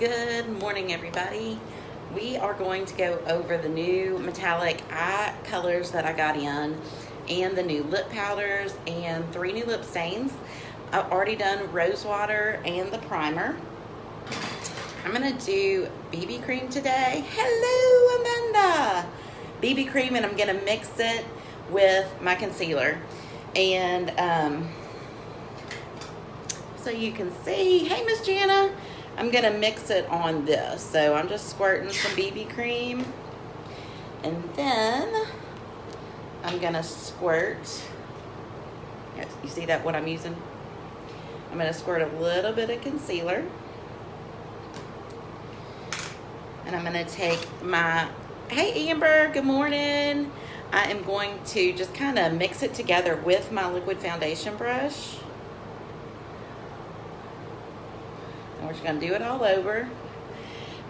Good morning, everybody. We are going to go over the new metallic eye colors that I got in, and the new lip powders, and 3 new lip stains. I've already done rose water and the primer. I'm gonna do BB cream today. Hello, Amanda. BB cream, and I'm gonna mix it with my concealer. And so you can see, hey, Miss Jana, I'm gonna mix it on this. So I'm just squirting some BB cream, and then I'm gonna squirt, you see that, what I'm using? I'm gonna squirt a little bit of concealer, and I'm gonna take my, hey Amber, good morning. I am going to just kind of mix it together with my liquid foundation brush. And we're just gonna do it all over.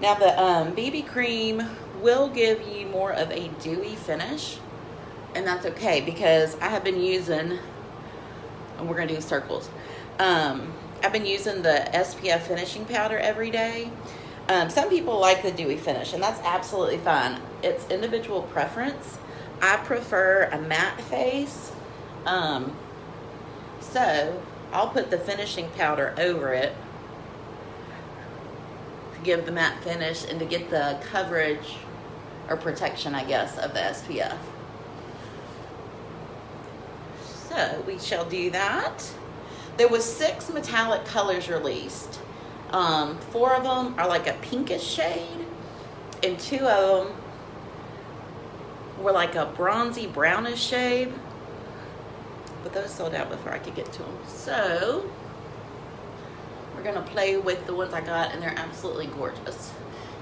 Now the BB cream will give you more of a dewy finish, and that's okay because I have been using, and we're gonna do circles. I've been using the SPF finishing powder every day. Some people like the dewy finish, and that's absolutely fine. It's individual preference. I prefer a matte face, so I'll put the finishing powder over it to give the matte finish and to get the coverage or protection, I guess, of the SPF. So we shall do that. There was 6 metallic colors released. 4 of them are like a pinkish shade, and 2 of them were like a bronzy brownish shade, but those sold out before I could get to them. So we're gonna play with the ones I got, and they're absolutely gorgeous.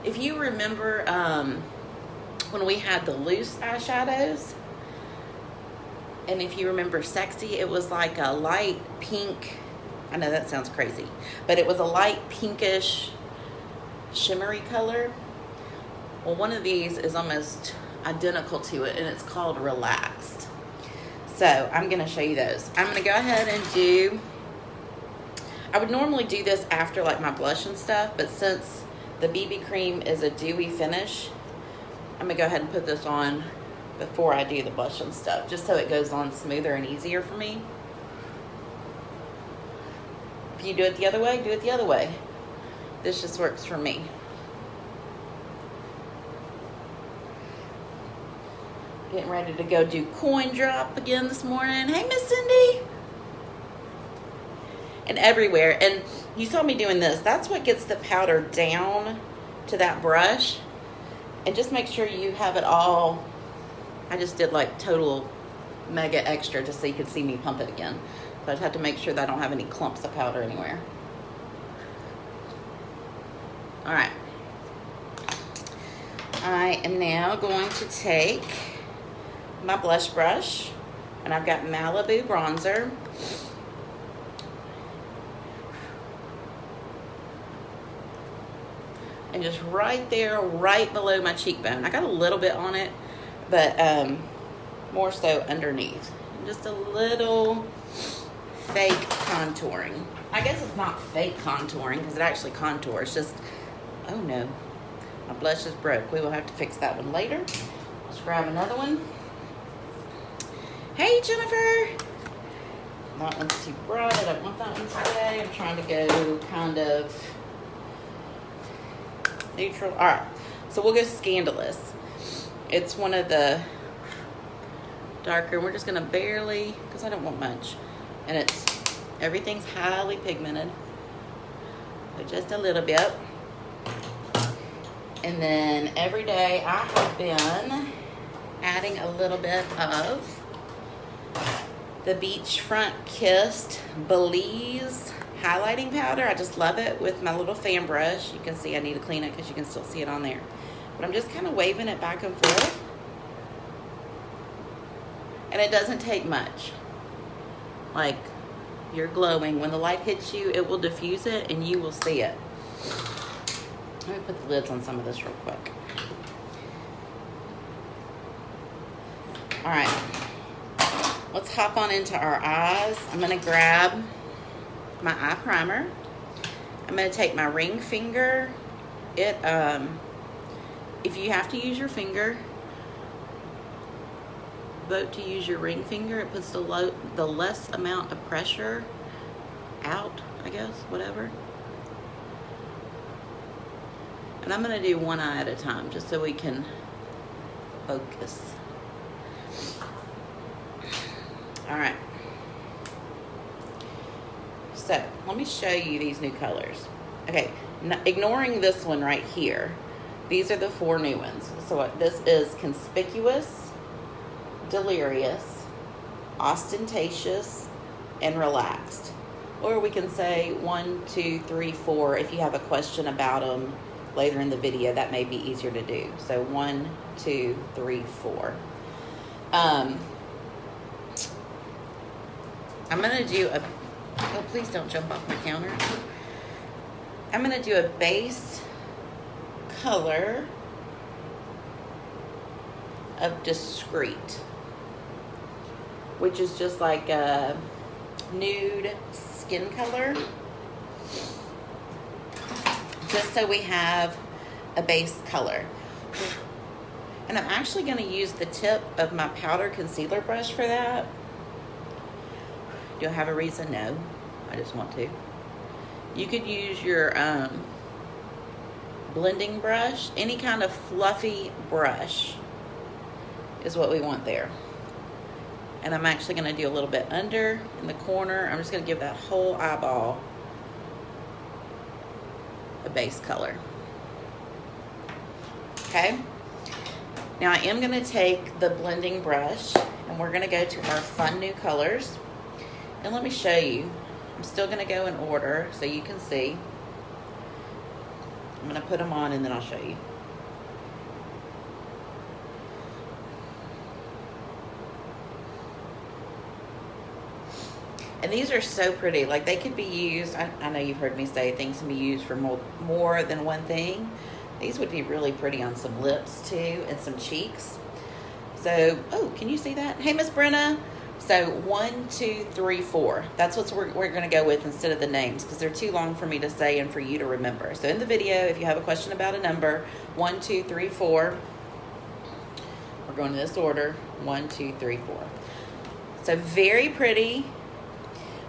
If you remember when we had the loose eyeshadows, and if you remember Sexy, it was like a light pink, I know that sounds crazy, but it was a light pinkish shimmery color. Well, one of these is almost identical to it, and it's called Relaxed. So I'm gonna show you those. I'm gonna go ahead and do, I would normally do this after like my blush and stuff, but since the BB cream is a dewy finish, I'm gonna go ahead and put this on before I do the blush and stuff, just so it goes on smoother and easier for me. If you do it the other way, do it the other way. This just works for me. Getting ready to go do coin drop again this morning. Hey, Miss Cindy. And everywhere. And you saw me doing this. That's what gets the powder down to that brush. And just make sure you have it all. I just did like total mega extra just so you could see me pump it again. So I just have to make sure that I don't have any clumps of powder anywhere. All right. I am now going to take my blush brush, and I've got Malibu bronzer. And just right there, right below my cheekbone. I got a little bit on it, but more so underneath. Just a little fake contouring. I guess it's not fake contouring because it actually contours. Just, oh no, my blush is broke. We will have to fix that one later. Let's grab another one. Hey, Jennifer. That one's too bright. I don't want that one today. I'm trying to go kind of neutral. All right, so we'll go Scandalous. It's one of the darker. We're just gonna barely, because I don't want much. And it's, everything's highly pigmented. So just a little bit. And then every day I have been adding a little bit of the Beachfront Kissed Belize highlighting powder. I just love it with my little fan brush. You can see I need to clean it because you can still see it on there. But I'm just kind of waving it back and forth. And it doesn't take much. Like, you're glowing. When the light hits you, it will diffuse it and you will see it. Let me put the lids on some of this real quick. All right. Let's hop on into our eyes. I'm gonna grab my eye primer. I'm gonna take my ring finger It, if you have to use your finger, vote to use your ring finger. It puts the less amount of pressure out, I guess, whatever. And I'm going to do one eye at a time just so we can focus. All right. So let me show you these new colors. Okay, ignoring this one right here, these are the 4 new ones. So this is conspicuous, delirious, ostentatious, and relaxed. Or we can say 1, 2, 3, 4 if you have a question about them later in the video. That may be easier to do. So 1, 2, 3, 4. I'm gonna do a, oh please don't jump off my counter. I'm gonna do a base color of discreet, which is just like a nude skin color, just so we have a base color. And I'm actually going to use the tip of my powder concealer brush for that. Do I have a reason? No, I just want to. You could use your blending brush. Any kind of fluffy brush is what we want there. And I'm actually going to do a little bit under in the corner. I'm just going to give that whole eyeball a base color. Okay. Now I am going to take the blending brush and we're going to go to our fun new colors. And let me show you. I'm still going to go in order so you can see. I'm going to put them on and then I'll show you. And these are so pretty. Like they could be used, I know you've heard me say things can be used for more than one thing. These would be really pretty on some lips too and some cheeks. So, oh, can you see that? Hey, Miss Brenna. So 1, 2, 3, 4. That's what we're going to go with instead of the names because they're too long for me to say and for you to remember. So in the video, if you have a question about a number, 1, 2, 3, 4. We're going in this order. 1, 2, 3, 4. So very pretty.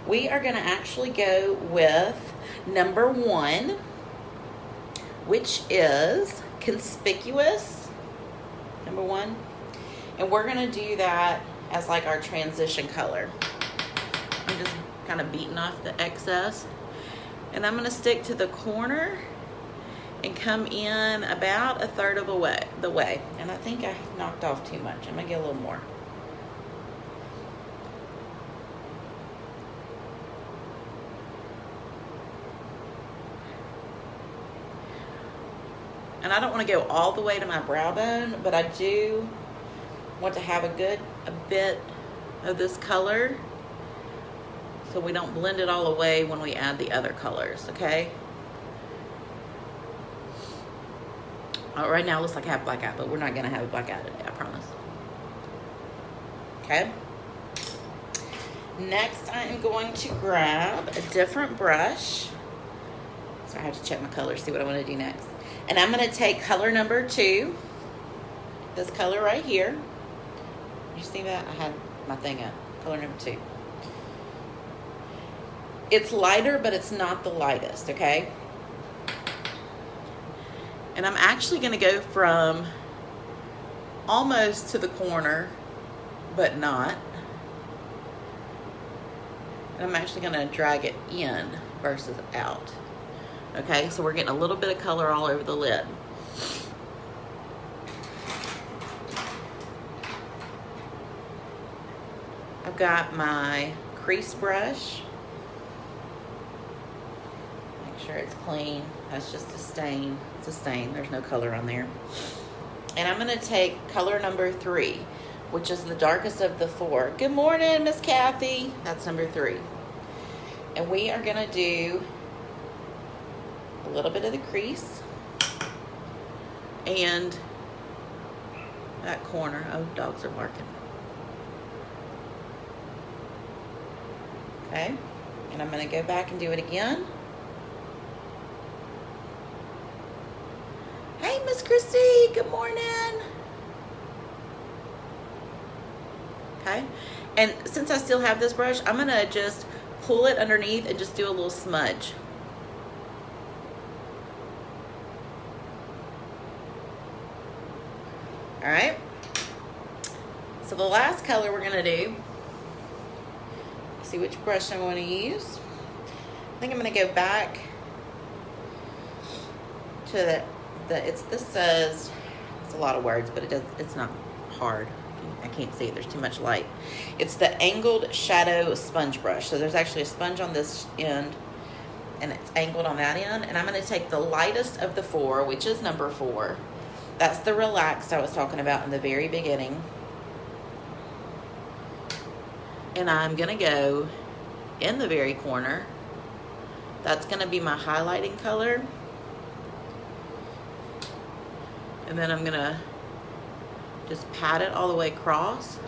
We are going to actually go with number 1, which is conspicuous. Number 1. And we're going to do that as like our transition color. I'm just kind of beating off the excess. And I'm going to stick to the corner and come in about 1/3 of the way. And I think I knocked off too much. I'm going to get a little more. And I don't want to go all the way to my brow bone, but I do want to have a bit of this color so we don't blend it all away when we add the other colors, okay? Right now it looks like I have black eye, but we're not going to have a black eye today, I promise. Okay? Next, I am going to grab a different brush. So I have to check my colors, see what I want to do next. And I'm going to take color number 2, this color right here. You see that? I had my thing up. Color number 2. It's lighter, but it's not the lightest, okay? And I'm actually going to go from almost to the corner, but not. And I'm actually going to drag it in versus out. Okay, so we're getting a little bit of color all over the lid. I've got my crease brush. Make sure it's clean. That's just a stain. It's a stain. There's no color on there. And I'm going to take color number 3, which is the darkest of the 4. Good morning, Miss Kathy. That's number 3. And we are going to do a little bit of the crease and that corner. Oh, dogs are barking. Okay, and I'm going to go back and do it again. Hey, Miss Christy, good morning. Okay, and since I still have this brush, I'm gonna just pull it underneath and just do a little smudge. All right, so the last color we're gonna do, see which brush I wanna use. I think I'm gonna go back to this says, it's a lot of words, but it's not hard. I can't see it, there's too much light. It's the angled shadow sponge brush. So there's actually a sponge on this end and it's angled on that end. And I'm gonna take the lightest of the four, which is number 4. That's the relaxed I was talking about in the very beginning. And I'm gonna go in the very corner. That's gonna be my highlighting color. And then I'm gonna just pat it all the way across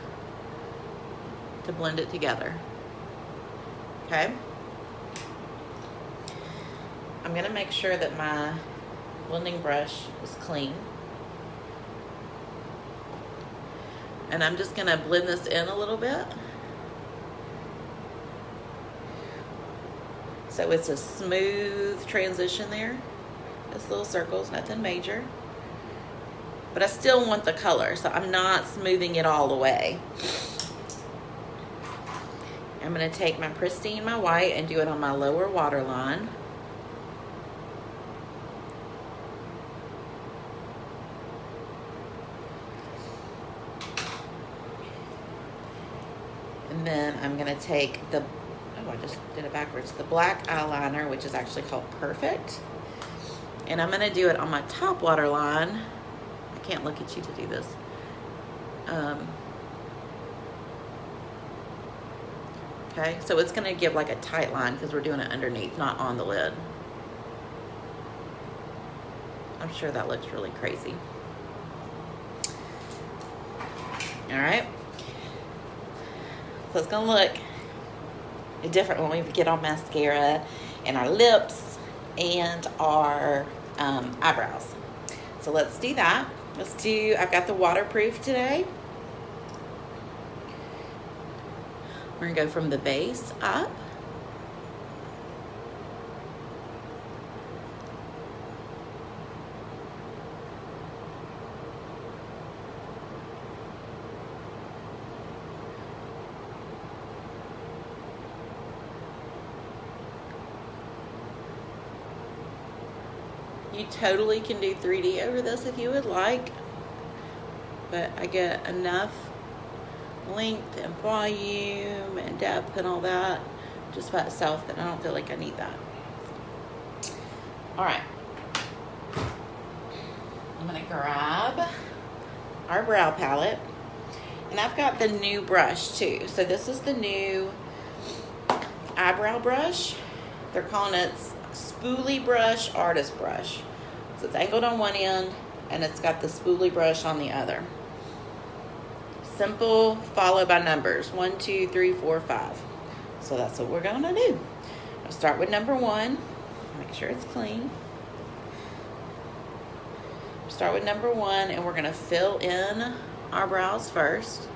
to blend it together. Okay? I'm gonna make sure that my blending brush is clean. And I'm just gonna blend this in a little bit. So it's a smooth transition there. Just little circles, nothing major. But I still want the color, so I'm not smoothing it all away. I'm gonna take my pristine, my white, and do it on my lower waterline. And then I'm gonna take the, oh, I just did it backwards, the black eyeliner, which is actually called Perfect. And I'm gonna do it on my top waterline. I can't look at you to do this. Okay, so it's gonna give like a tight line because we're doing it underneath, not on the lid. I'm sure that looks really crazy. All right, so it's gonna look different when we get our mascara and our lips and our eyebrows. So let's do that. I've got the waterproof today. We're gonna go from the base up. You totally can do 3D over this if you would like, but I get enough length and volume and depth and all that just by itself that I don't feel like I need that. All right, I'm gonna grab our brow palette, and I've got the new brush too. So this is the new eyebrow brush. They're calling it Spoolie Brush Artist Brush. So it's angled on one end and it's got the spoolie brush on the other. Simple, followed by numbers. 1, 2, 3, 4, 5. So that's what we're gonna do. I'll start with number 1. Make sure it's clean. Start with number 1 and we're gonna fill in our brows first.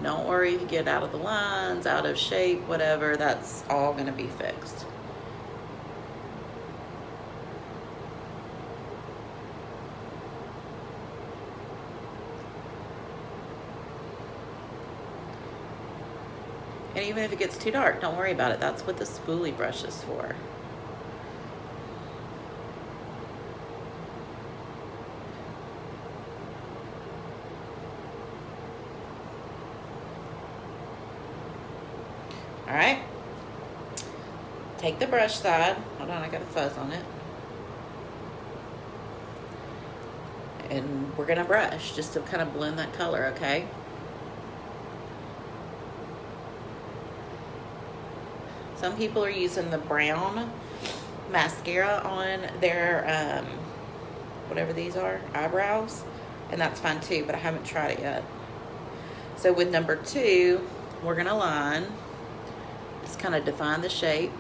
Don't worry if you get out of the lines, out of shape, whatever, that's all gonna be fixed. And even if it gets too dark, don't worry about it. That's what the spoolie brush is for. All right, take the brush side. Hold on, I got a fuzz on it. And we're gonna brush just to kind of blend that color, okay? Some people are using the brown mascara on their, whatever these are, eyebrows, and that's fine too, but I haven't tried it yet. So with number 2, we're gonna line. Just kind of define the shape.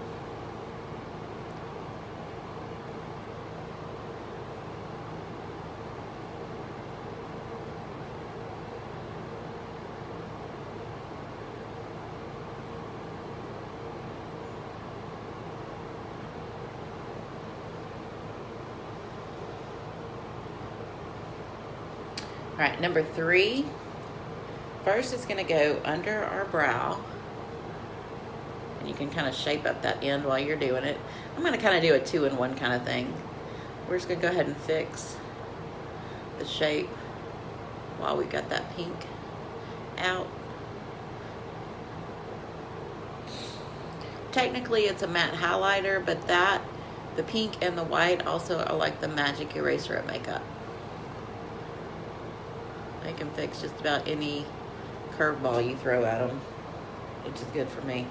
All right, number 3. First, it's gonna go under our brow. And you can kind of shape up that end while you're doing it. I'm gonna kind of do a 2-in-1 kind of thing. We're just gonna go ahead and fix the shape while we got that pink out. Technically it's a matte highlighter, but the pink and the white also are like the magic eraser of makeup. They can fix just about any curveball you throw at them, which is good for me.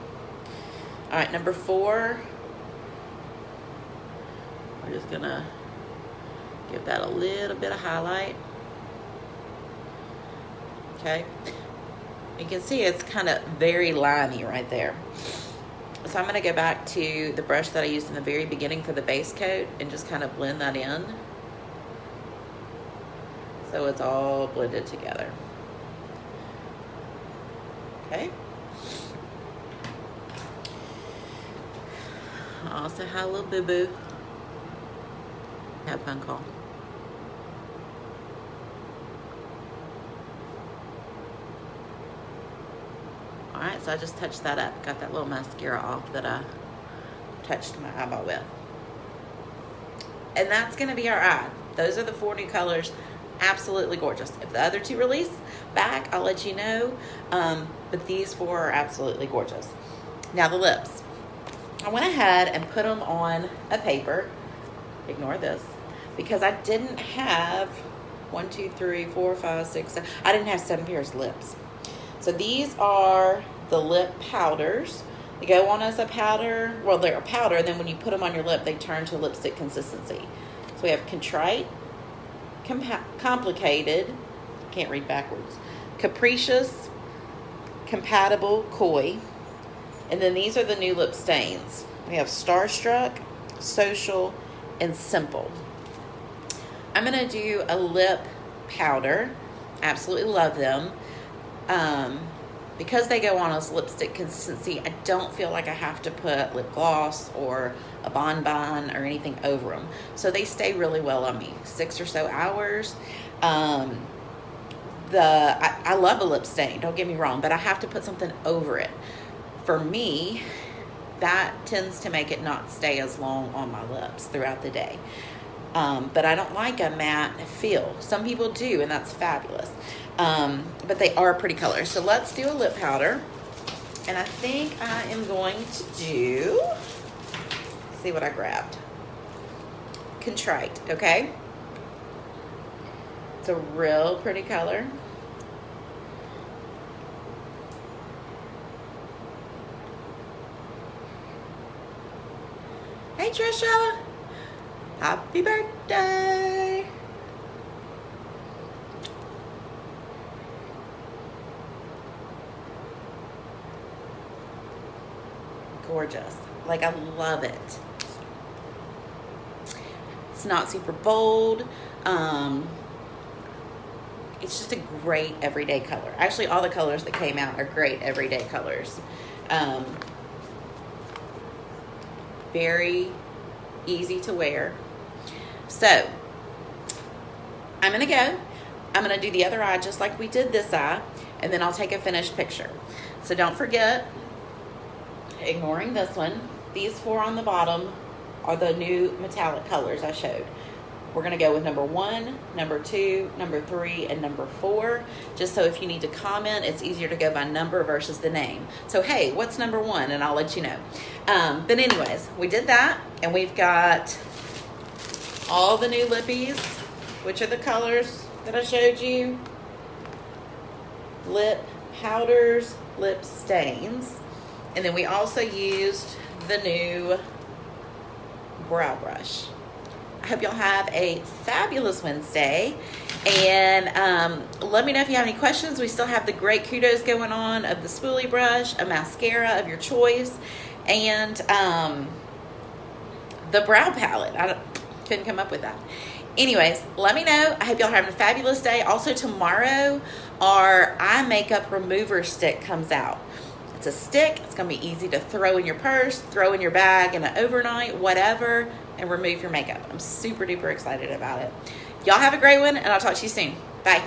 All right, number 4, we're just gonna give that a little bit of highlight. Okay, you can see it's kind of very liney right there. So I'm gonna go back to the brush that I used in the very beginning for the base coat and just kind of blend that in so it's all blended together. Okay. Also had a little boo-boo. Have fun call. All right, so I just touched that up. Got that little mascara off that I touched my eyeball with. And that's gonna be our eye. Those are the 4 new colors. Absolutely gorgeous. If the other 2 release back, I'll let you know. But these 4 are absolutely gorgeous. Now the lips. I went ahead and put them on a paper. Ignore this. Because I didn't have 1, 2, 3, 4, 5, 6, 7. I didn't have 7 pairs of lips. So these are the lip powders. They go on as a powder. Well, they're a powder, and then when you put them on your lip, they turn to lipstick consistency. So we have Contrite, Complicated, can't read backwards, Capricious, Compatible, Coy. And then these are the new lip stains. We have Starstruck, Social, and Simple. I'm gonna do a lip powder. Absolutely love them. Because they go on as lipstick consistency, I don't feel like I have to put lip gloss or a bonbon or anything over them. So they stay really well on me, 6 or so hours. I love a lip stain, don't get me wrong, but I have to put something over it. For me, that tends to make it not stay as long on my lips throughout the day. But I don't like a matte feel. Some people do, and that's fabulous. But they are pretty colors. So let's do a lip powder. And I think I am going to do, let's see what I grabbed. Contrite, okay? It's a real pretty color. Hey Trisha, happy birthday. Gorgeous, like I love it. It's not super bold. It's just a great everyday color. Actually, all the colors that came out are great everyday colors. Very easy to wear. So I'm gonna go. I'm gonna do the other eye just like we did this eye, and then I'll take a finished picture. So don't forget, ignoring this one, these 4 on the bottom are the new metallic colors I showed. We're gonna go with number 1, number 2, number 3, and number 4. Just so if you need to comment, it's easier to go by number versus the name. So hey, what's number 1? And I'll let you know. But anyways, we did that, and we've got all the new lippies, which are the colors that I showed you. Lip powders, lip stains. And then we also used the new brow brush. I hope y'all have a fabulous Wednesday. And let me know if you have any questions. We still have the great kudos going on of the spoolie brush, a mascara of your choice, and the brow palette. Couldn't come up with that. Anyways, let me know. I hope y'all are having a fabulous day. Also tomorrow, our eye makeup remover stick comes out. It's a stick. It's gonna be easy to throw in your purse, throw in your bag in an overnight, whatever, and remove your makeup. I'm super duper excited about it. Y'all have a great one, and I'll talk to you soon. Bye.